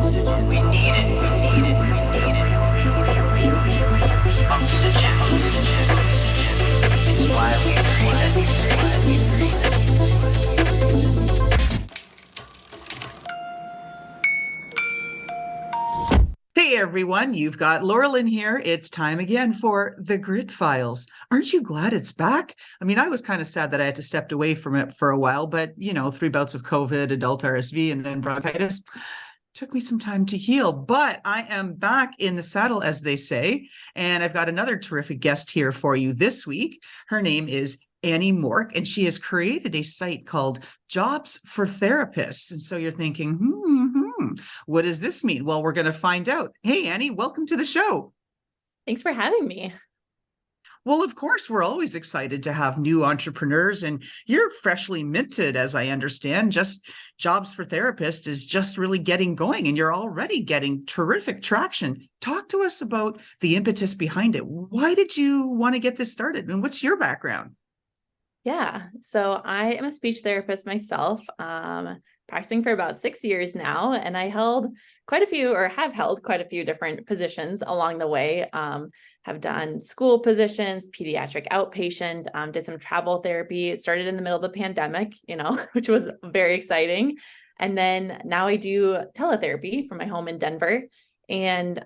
We need it. Oxygen. It's why we breathe. Hey everyone, you've got Loralyn here. It's time again for the Grit Files. Aren't you glad it's back? I mean, I was kind of sad that I had to step away from it for a while, but 3 bouts of COVID, adult RSV, and then bronchitis took me some time to heal. But I am back in the saddle, as they say, and I've got another terrific guest here for you this week. Her name is Annie Mork, and she has created a site called Jobs for Therapists. And so you're thinking, what does this mean? Well, we're going to find out. Hey, Annie, welcome to the show. Thanks for having me. Well, of course, we're always excited to have new entrepreneurs, and you're freshly minted, as I understand. Just Jobs for Therapists is just really getting going, and you're already getting terrific traction. Talk to us about the impetus behind it. Why did you want to get this started, and what's your background? Yeah, so I am a speech therapist myself, practicing for about 6 years now, and I have held quite a few different positions along the way. Have done school positions, pediatric outpatient, did some travel therapy. It started in the middle of the pandemic, which was very exciting. And then now I do teletherapy from my home in Denver. And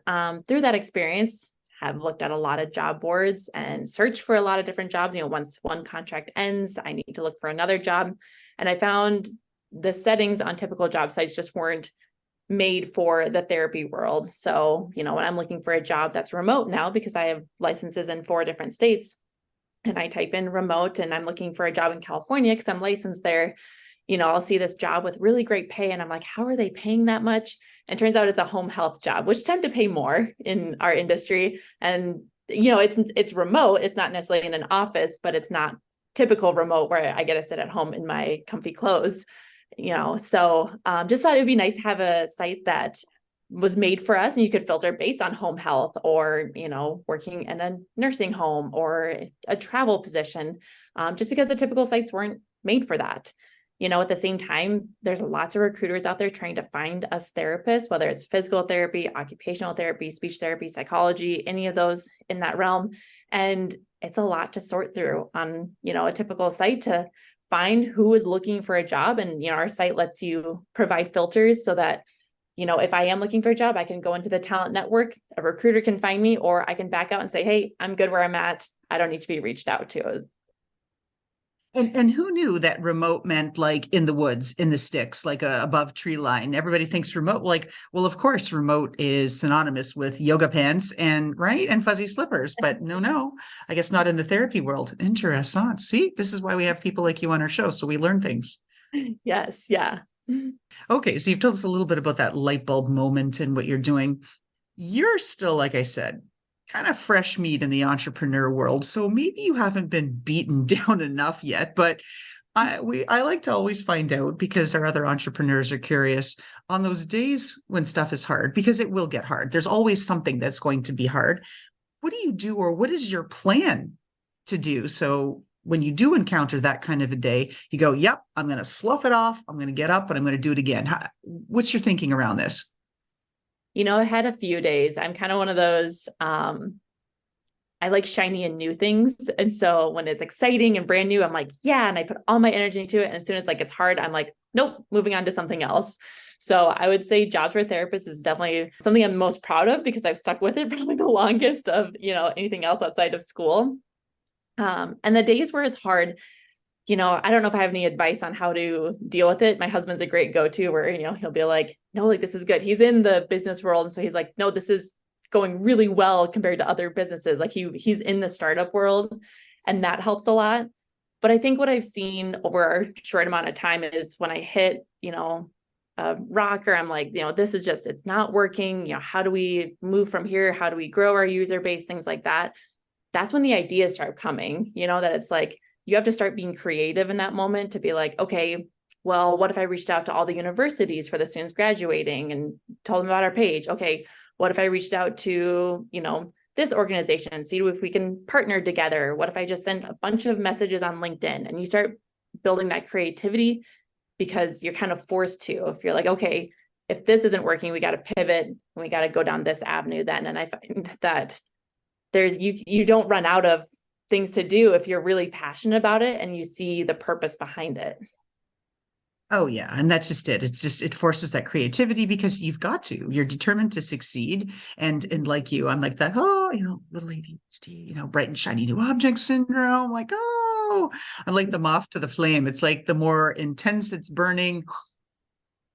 through that experience, have looked at a lot of job boards and searched for a lot of different jobs. Once one contract ends, I need to look for another job. And I found the settings on typical job sites just weren't made for the therapy world. So, when I'm looking for a job that's remote now, because I have licenses in 4 different states, and I type in remote and I'm looking for a job in California because I'm licensed there, I'll see this job with really great pay. And I'm like, how are they paying that much? And turns out it's a home health job, which tend to pay more in our industry. And, it's remote. It's not necessarily in an office, but it's not typical remote where I get to sit at home in my comfy clothes, So just thought it would be nice to have a site that was made for us and you could filter based on home health or, working in a nursing home or a travel position, just because the typical sites weren't made for that. At the same time, there's lots of recruiters out there trying to find us therapists, whether it's physical therapy, occupational therapy, speech therapy, psychology, any of those in that realm. And it's a lot to sort through on, a typical site to find who is looking for a job. And, our site lets you provide filters so that, if I am looking for a job, I can go into the talent network, a recruiter can find me, or I can back out and say, hey, I'm good where I'm at. I don't need to be reached out to. And who knew that remote meant like in the woods, in the sticks, like above tree line? Everybody thinks remote, well, of course, remote is synonymous with yoga pants and fuzzy slippers. But no, I guess not in the therapy world. Interesting. See, this is why we have people like you on our show. So we learn things. Yes. Yeah. Okay. So you've told us a little bit about that light bulb moment and what you're doing. You're still, like I said, kind of fresh meat in the entrepreneur world. So maybe you haven't been beaten down enough yet, but I like to always find out, because our other entrepreneurs are curious, on those days when stuff is hard, because it will get hard. There's always something that's going to be hard. What do you do, or what is your plan to do? So when you do encounter that kind of a day, you go, yep, I'm going to slough it off. I'm going to get up and I'm going to do it again. What's your thinking around this? I had a few days. I'm kind of one of those, I like shiny and new things. And so when it's exciting and brand new, I'm like, yeah. And I put all my energy into it. And as soon as it's hard, I'm like, nope, moving on to something else. So I would say Jobs for Therapists is definitely something I'm most proud of, because I've stuck with it probably the longest of, anything else outside of school. And the days where it's hard, I don't know if I have any advice on how to deal with it. My husband's a great go-to where, he'll be like, no, this is good. He's in the business world. And so he's like, no, this is going really well compared to other businesses. He's in the startup world, and that helps a lot. But I think what I've seen over a short amount of time is when I hit, a rock, or I'm like, this is just, it's not working. How do we move from here? How do we grow our user base? Things like that. That's when the ideas start coming, that it's like, you have to start being creative in that moment to be like, okay, well, what if I reached out to all the universities for the students graduating and told them about our page? Okay, what if I reached out to, this organization and see if we can partner together? What if I just send a bunch of messages on LinkedIn? And you start building that creativity because you're kind of forced to. If you're like, okay, if this isn't working, we got to pivot and we got to go down this avenue then. And I find that you don't run out of things to do if you're really passionate about it and you see the purpose behind it. Oh yeah, and that's just it. It's just it forces that creativity because you've got to. You're determined to succeed, and like you, I'm like that. Oh, little ADHD, bright and shiny new object syndrome. Like, oh, I'm like the moth to the flame. It's like the more intense it's burning,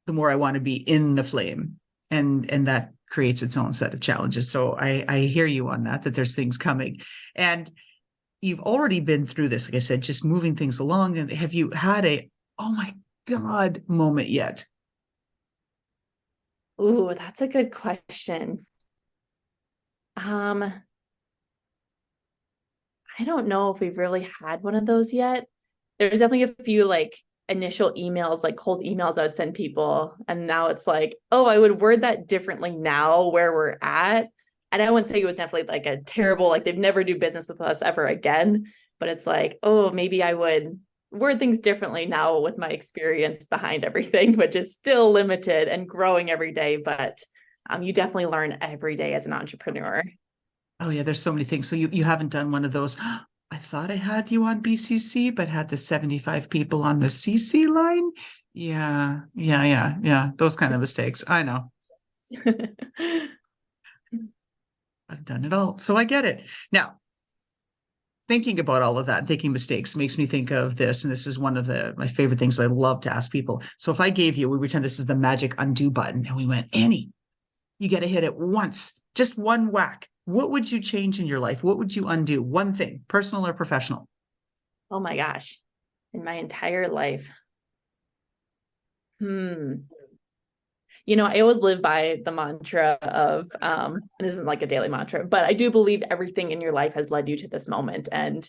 the more I want to be in the flame, and that creates its own set of challenges. So I hear you on that. That there's things coming, and you've already been through this. Like I said, just moving things along. And have you had a oh my God moment yet? Ooh, that's a good question. I don't know if we've really had one of those yet. There's definitely a few like initial emails, like cold emails I would send people. And now it's like, oh, I would word that differently now where we're at. And I wouldn't say it was definitely like a terrible, like they'd never do business with us ever again. But it's like, oh, maybe I would word things differently now with my experience behind everything, which is still limited and growing every day. But you definitely learn every day as an entrepreneur. Oh yeah, there's so many things. So you haven't done one of those. I thought I had you on BCC, but had the 75 people on the CC line. Yeah. Those kind of mistakes. I know. I've done it all. So I get it. Now, thinking about all of that, thinking mistakes makes me think of this. And this is one of my favorite things I love to ask people. So if I gave you, we pretend this is the magic undo button and we went, Annie, you got to hit it once, just one whack. What would you change in your life? What would you undo? One thing, personal or professional? Oh my gosh, in my entire life. I always live by the mantra of, and this isn't like a daily mantra, but I do believe everything in your life has led you to this moment. And,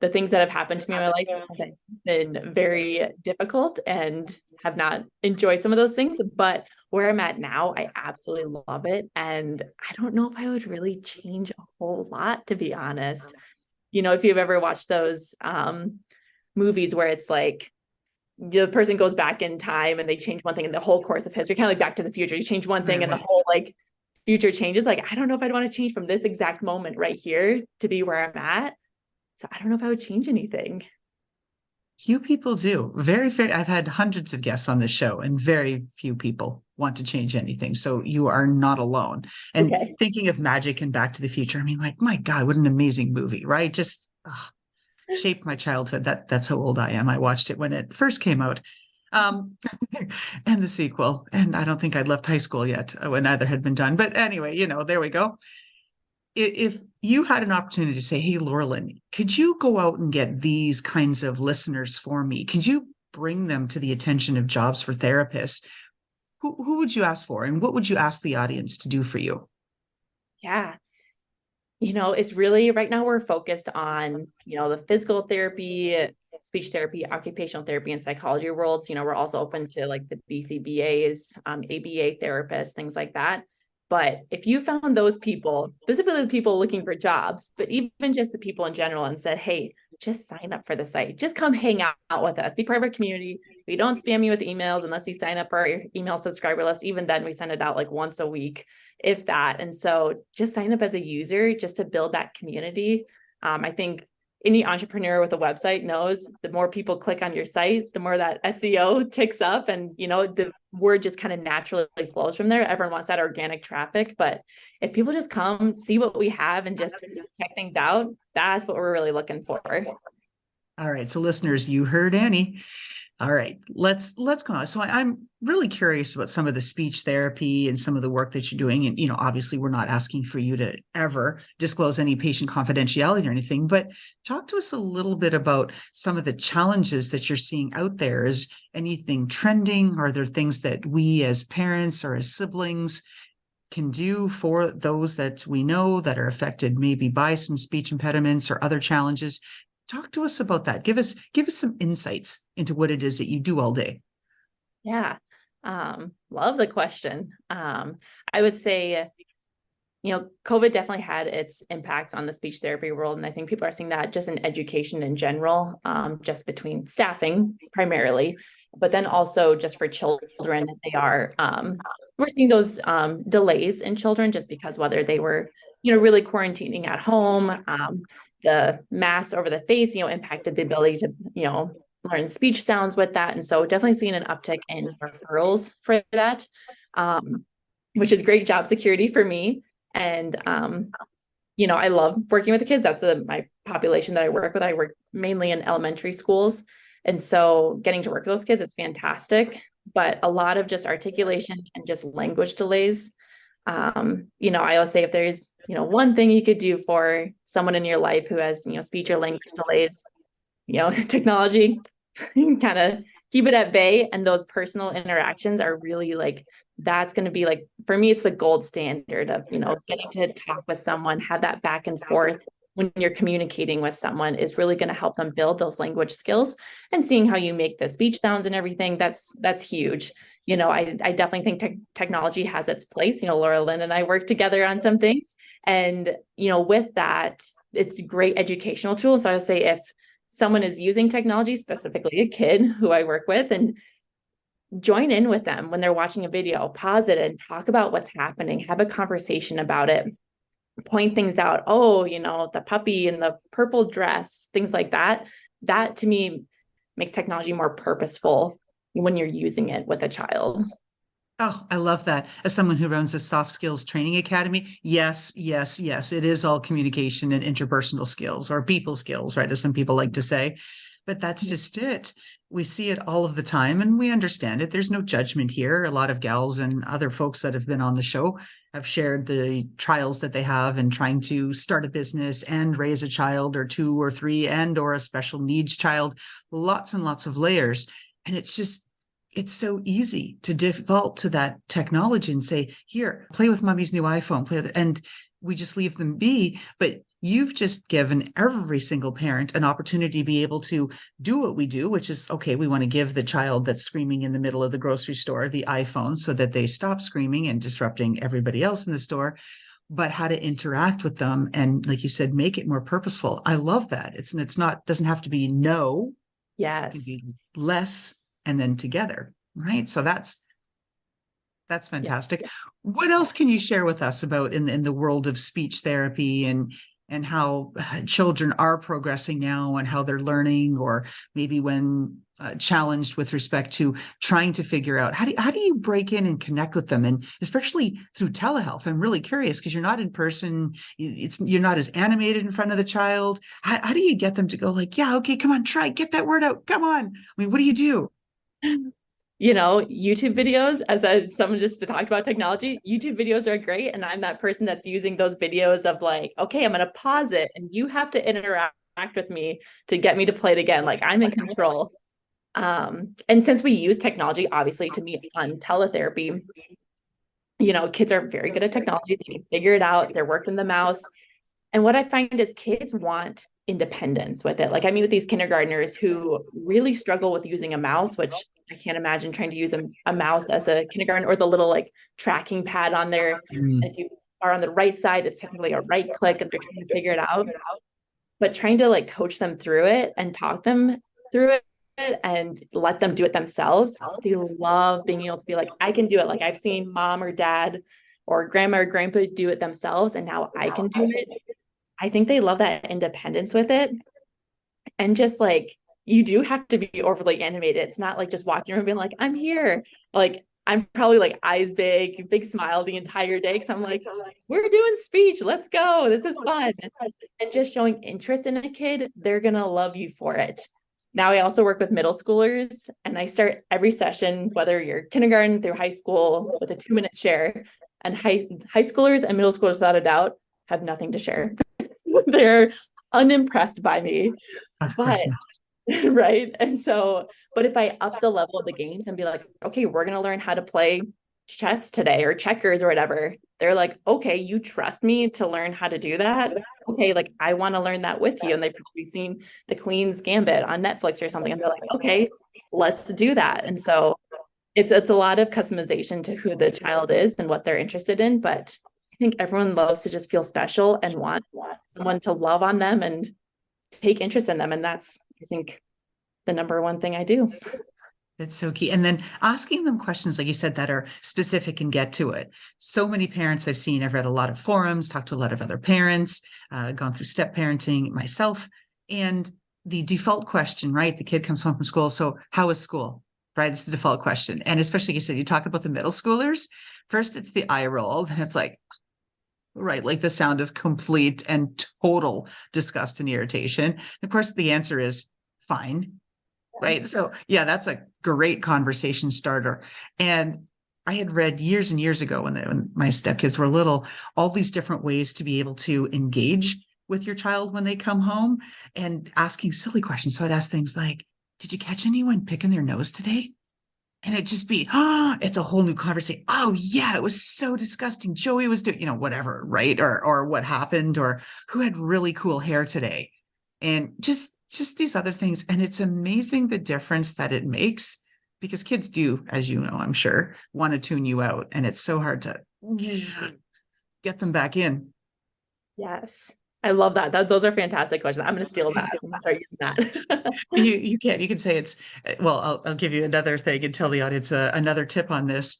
the things that have happened to me in my life have sometimes been very difficult and have not enjoyed some of those things. But where I'm at now, I absolutely love it. And I don't know if I would really change a whole lot, to be honest. If you've ever watched those movies where it's like, the person goes back in time and they change one thing in the whole course of history, kind of like Back to the Future. You change one thing and the whole like future changes. Like, I don't know if I'd want to change from this exact moment right here to be where I'm at. So I don't know if I would change anything. Few people do. Very, very. I've had hundreds of guests on this show, and very few people want to change anything. So you are not alone. And thinking of magic and Back to the Future, I mean, like, my God, what an amazing movie, right? Just shaped my childhood. That's how old I am. I watched it when it first came out. And the sequel. And I don't think I'd left high school yet when either had been done. But anyway, there we go. If you had an opportunity to say, hey, Loralyn, could you go out and get these kinds of listeners for me? Could you bring them to the attention of Jobs for Therapists? Who would you ask for? And what would you ask the audience to do for you? Yeah. It's really right now we're focused on, the physical therapy, speech therapy, occupational therapy, and psychology worlds. We're also open to like the BCBAs, ABA therapists, things like that. But if you found those people, specifically the people looking for jobs, but even just the people in general, and said, hey, just sign up for the site, just come hang out with us, be part of our community. We don't spam you with emails unless you sign up for our email subscriber list. Even then, we send it out like once a week, if that. And so just sign up as a user just to build that community. I think any entrepreneur with a website knows the more people click on your site, the more that SEO ticks up, and the word just kind of naturally flows from there. Everyone wants that organic traffic, but if people just come see what we have and just check things out, that's what we're really looking for. All right, so listeners, you heard Annie. All right, let's go on. So I'm really curious about some of the speech therapy and some of the work that you're doing. And, obviously we're not asking for you to ever disclose any patient confidentiality or anything, but talk to us a little bit about some of the challenges that you're seeing out there. Is anything trending? Are there things that we as parents or as siblings can do for those that we know that are affected maybe by some speech impediments or other challenges? Talk to us about that. Give us some insights into what it is that you do all day. Yeah. Love the question. I would say COVID definitely had its impacts on the speech therapy world. And I think people are seeing that just in education in general, just between staffing primarily, but then also just for children, we're seeing those delays in children just because whether they were, really quarantining at home, the mask over the face, impacted the ability to, learn speech sounds with that. And so definitely seeing an uptick in referrals for that, which is great job security for me. And, I love working with the kids. That's my population that I work with. I work mainly in elementary schools. And so getting to work with those kids is fantastic, but a lot of just articulation and just language delays. I always say if there's, one thing you could do for someone in your life who has, speech or language delays, technology, kind of keep it at bay. And those personal interactions are really that's going to be for me, it's the gold standard of, getting to talk with someone, have that back and forth when you're communicating with someone is really going to help them build those language skills, and seeing how you make the speech sounds and everything. That's huge. I definitely think technology has its place. Loralyn and I work together on some things, and, with that, it's a great educational tool. So I would say if someone is using technology, specifically a kid who I work with, and join in with them when they're watching a video, pause it and talk about what's happening, have a conversation about it, point things out. Oh, the puppy in the purple dress, things like that. That to me makes technology more purposeful when you're using it with a child. Oh, I love that. As someone who runs a soft skills training academy, yes, yes, yes, it is all communication and interpersonal skills, or people skills, right? As some people like to say, but that's just it. We see it all of the time and we understand it. There's no judgment here. A lot of gals and other folks that have been on the show have shared the trials that they have in trying to start a business and raise a child or two or three or a special needs child, lots and lots of layers. And it's so easy to default to that technology and say, here, play with mommy's new iPhone, and we just leave them be. But you've just given every single parent an opportunity to be able to do what we do, which is, okay, we want to give the child that's screaming in the middle of the grocery store the iPhone so that they stop screaming and disrupting everybody else in the store, but how to interact with them. And like you said, make it more purposeful. I love that. Doesn't have to be no. Yes. It can be less and then together, right? So that's fantastic. Yeah. What else can you share with us about in the world of speech therapy and how children are progressing now and how they're learning, or maybe when challenged with respect to trying to figure out how do you break in and connect with them, and especially through telehealth? I'm really curious because you're not in person. You're not as animated in front of the child. How do you get them to go yeah, okay, come on, try, get that word out. Come on. I mean, what do you do? YouTube videos, as someone just talked about technology, YouTube videos are great. And I'm that person that's using those videos of okay, I'm going to pause it and you have to interact with me to get me to play it again. I'm in control. And since we use technology, obviously, to meet on teletherapy, kids are very good at technology. They can figure it out. They're working the mouse. And what I find is kids want independence with it. I meet with these kindergartners who really struggle with using a mouse, which I can't imagine trying to use a mouse as a kindergarten, or the little tracking pad on there. And if you are on the right side, it's technically a right click and they're trying to figure it out. But trying to coach them through it and talk them through it and let them do it themselves. They love being able to be I can do it. I've seen mom or dad or grandma or grandpa do it themselves, and now I can do it. I think they love that independence with it. And just you do have to be overly animated. It's not just walking around being I'm here. I'm probably eyes big smile the entire day. Cause I'm we're doing speech. Let's go. This is fun. And just showing interest in a kid, they're going to love you for it. Now I also work with middle schoolers, and I start every session, whether you're kindergarten through high school, with a 2-minute share. And high schoolers and middle schoolers, without a doubt, have nothing to share. They're unimpressed by me, but right. And so, but if I up the level of the games and be okay, we're going to learn how to play chess today or checkers or whatever. They're okay, you trust me to learn how to do that. Okay. I want to learn that with you. And they've probably seen the Queen's Gambit on Netflix or something. And they're okay, let's do that. And so it's a lot of customization to who the child is and what they're interested in. But think everyone loves to just feel special and want someone to love on them and take interest in them. And that's, I think, the number one thing I do. That's so key. And then asking them questions, like you said, that are specific and get to it. So many parents I've seen, I've read a lot of forums, talked to a lot of other parents, gone through step parenting myself. And the default question, right? The kid comes home from school. So how was school? Right? It's the default question. And especially, you said, you talk about the middle schoolers. First, it's the eye roll. Then it's like, right, like the sound of complete and total disgust and irritation. And of course, the answer is fine. Right. So, yeah, that's a great conversation starter. And I had read years and years ago when my stepkids were little, all these different ways to be able to engage with your child when they come home and asking silly questions. So I'd ask things like, did you catch anyone picking their nose today? And it'd just be, it's a whole new conversation. Oh, yeah, it was so disgusting. Joey was doing, whatever, right? Or what happened, or who had really cool hair today. And just these other things. And it's amazing the difference that it makes, because kids do, as you know, I'm sure, want to tune you out. And it's so hard to get them back in. Yes. I love that. Those are fantastic questions. I'm going to steal that. I'm going to start using that. You can say it's, well, I'll give you another thing and tell the audience another tip on this.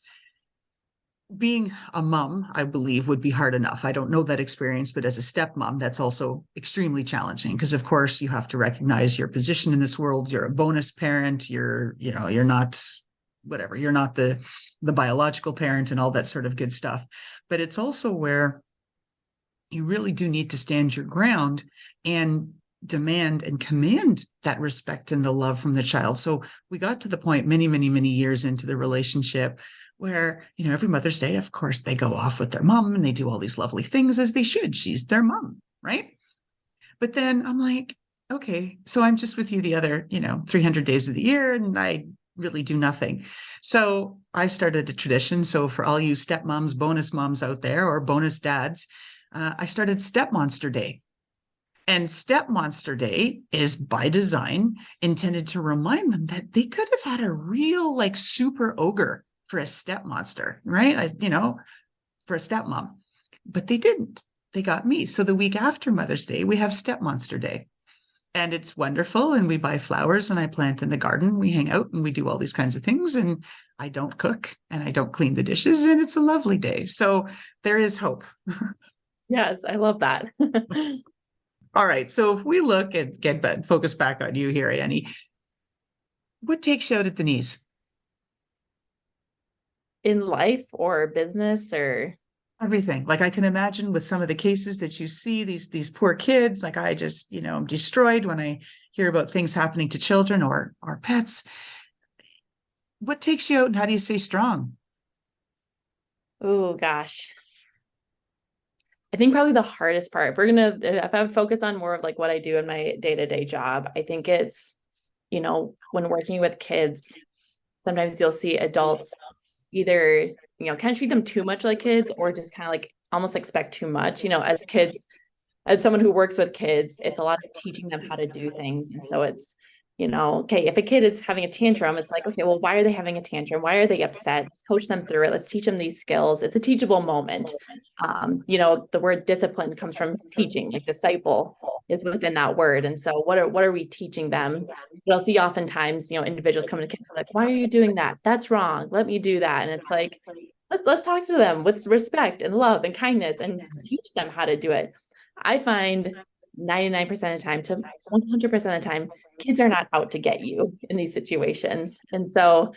Being a mom, I believe, would be hard enough. I don't know that experience, but as a stepmom, that's also extremely challenging because, of course, you have to recognize your position in this world. You're a bonus parent. You're not whatever. You're not the biological parent and all that sort of good stuff. But it's also where you really do need to stand your ground and demand and command that respect and the love from the child. So we got to the point many, many, many years into the relationship where, every Mother's Day, of course, they go off with their mom and they do all these lovely things as they should. She's their mom, right? But then I'm like, okay, so I'm just with you the other, 300 days of the year, and I really do nothing. So I started a tradition. So for all you stepmoms, bonus moms out there, or bonus dads, I started Step Monster Day. And Step Monster Day is by design intended to remind them that they could have had a real, like, super ogre for a step monster, right? For a stepmom, but they didn't. They got me. So the week after Mother's Day, we have Step Monster Day, and it's wonderful. And we buy flowers and I plant in the garden. We hang out and we do all these kinds of things. And I don't cook and I don't clean the dishes, and it's a lovely day. So there is hope. Yes, I love that. All right. So if we look at focus back on you here, Annie, what takes you out at the knees? In life or business or everything. Like, I can imagine with some of the cases that you see, these poor kids, like, I just, I'm destroyed when I hear about things happening to children or pets. What takes you out and how do you stay strong? Oh gosh. I think probably the hardest part, if I would focus on more of like what I do in my day-to-day job, I think it's, when working with kids, sometimes you'll see adults either, kind of treat them too much like kids or just kind of like almost expect too much, as kids, as someone who works with kids, it's a lot of teaching them how to do things. And so it's, okay, if a kid is having a tantrum, it's like, okay, well, why are they having a tantrum? Why are they upset? Let's coach them through it. Let's teach them these skills. It's a teachable moment. The word discipline comes from teaching, like disciple is within that word. And so what are we teaching them? But I'll see oftentimes, individuals come to kids like, why are you doing that? That's wrong. Let me do that. And it's like, let's talk to them with respect and love and kindness and teach them how to do it. I find 99% of the time to 100% of the time, kids are not out to get you in these situations. And so,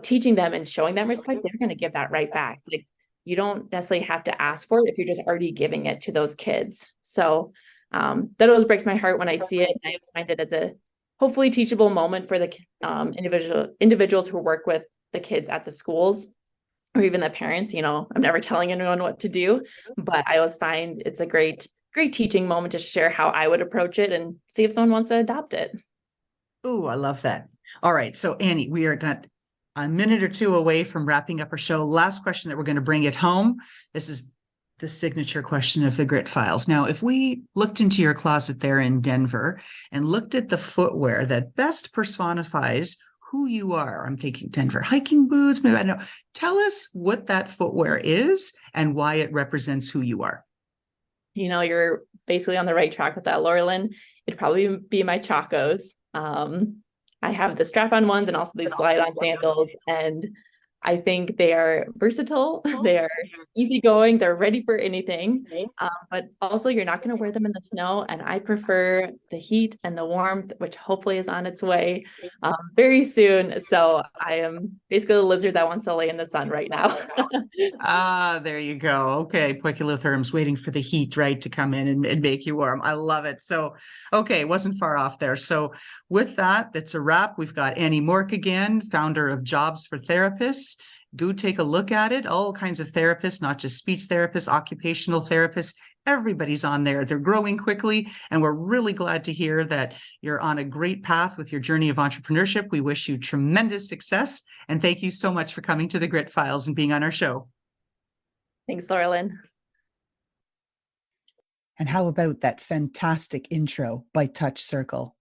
teaching them and showing them respect, they're going to give that right back. Like, you don't necessarily have to ask for it if you're just already giving it to those kids. So that always breaks my heart when I see it. And I find it as a hopefully teachable moment for the individuals who work with the kids at the schools or even the parents. I'm never telling anyone what to do, but I always find it's a great teaching moment to share how I would approach it and see if someone wants to adopt it. Ooh, I love that. All right. So Annie, we are got a minute or two away from wrapping up our show. Last question that we're going to bring it home. This is the signature question of the Grit Files. Now, if we looked into your closet there in Denver and looked at the footwear that best personifies who you are. I'm taking Denver hiking boots. Maybe I don't know. Tell us what that footwear is and why it represents who you are. You're basically on the right track with that, Loralyn. It'd probably be my Chacos. I have the strap-on ones and also these slide-on sandals, and I think they are versatile. They're easygoing. They're ready for anything. But also you're not going to wear them in the snow. And I prefer the heat and the warmth, which hopefully is on its way very soon. So I am basically a lizard that wants to lay in the sun right now. There you go. Okay. Poikilotherm's waiting for the heat, right, to come in and make you warm. I love it. So, okay, wasn't far off there. So with that, that's a wrap. We've got Annie Mork again, founder of Jobs for Therapists. Go take a look at it. All kinds of therapists, not just speech therapists, occupational therapists. Everybody's on there. They're growing quickly. And we're really glad to hear that you're on a great path with your journey of entrepreneurship. We wish you tremendous success. And thank you so much for coming to the Grit Files and being on our show. Thanks, Loralyn. And how about that fantastic intro by Touch Circle?